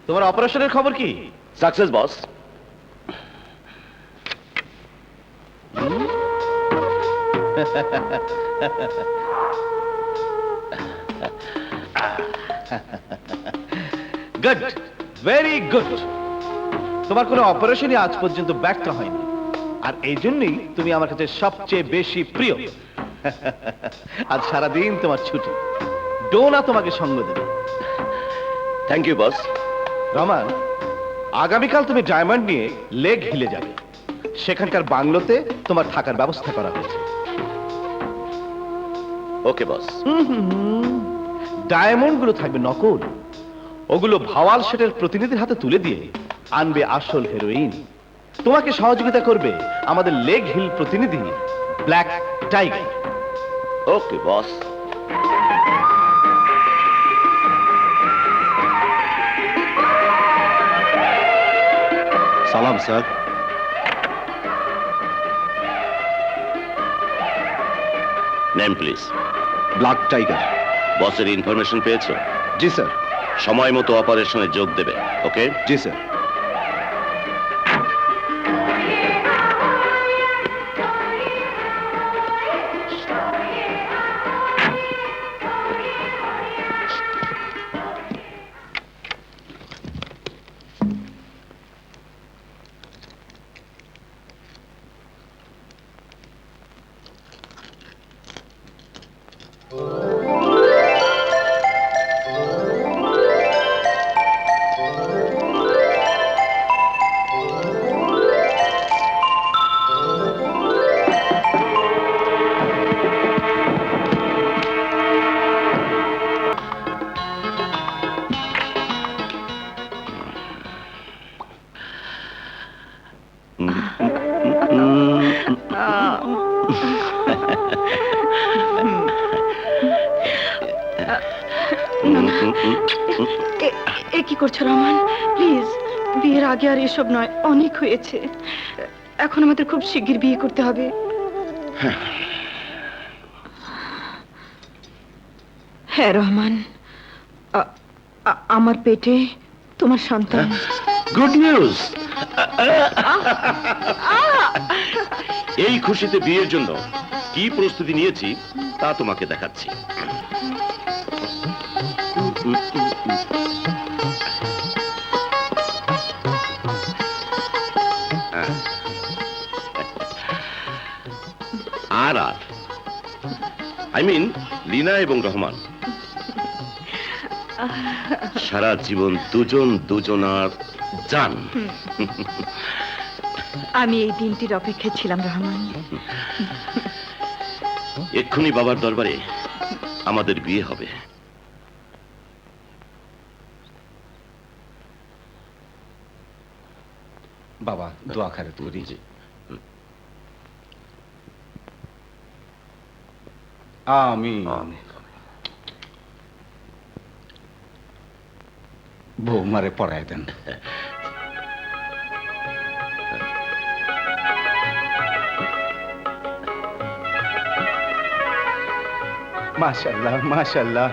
তোমার অপারেশনের খবর কি? Success boss. Good, very good. তোমার কোনো অপারেশনই আজ পর্যন্ত ব্যর্থ হয়নি, আর এই জন্যই তুমি আমার কাছে সবচেয়ে বেশি প্রিয়। আজ সারাদিন তোমার ছুটি, ডোনা তোমাকে সঙ্গ দেবে। Thank you boss. রমান, আগামীকাল তুমি ডায়মন্ড নিয়ে লেগ হিলে যাবে। সেখানকার বাংলোতে তোমার থাকার ব্যবস্থা করা হয়েছে। ওকে বস। ডায়মন্ড গুলো থাকবে নকল, ওগুলো ভাওয়াল শেটের প্রতিনিধির হাতে তুলে দিয়ে আনবে আসল হেরোইন। তোমাকে সহযোগিতা করবে আমাদের লেগ হিল প্রতিনিধি ব্ল্যাক টাইগার। ওকে বস। সালাম sir. Name please. Black tiger. বসের ইনফরমেশন পেয়েছো? জি স্যার। সময় মতো অপারেশনে যোগ দেবে। ওকে? জি স্যার। এ কি করছো রহমান? প্লিজ, বিয়ের আগে আর এসব নয়, অনেক হয়েছে। এখন আমাদের খুব শিগগির বিয়ে করতে হবে। হ্যাঁ রহমান, আমার পেটে তোমার সন্তান। Good news. এই খুশিতে বিয়ের জন্য কি প্রস্তুতি নিয়েছি তা তোমাকে দেখাচ্ছি। আর আই মিন লীনা এবং রহমান সারা জীবন দুজন দুজনার জান। আমি এই দিনটির অপেক্ষায় ছিলাম রহমান। এক্ষুনি বাবার দরবারে আমাদের বিয়ে হবে। বাবা দোয়া খারে করি। আমিন। বৌমারে পড়ায় দেন। মাশাআল্লাহ, মাশাআল্লাহ।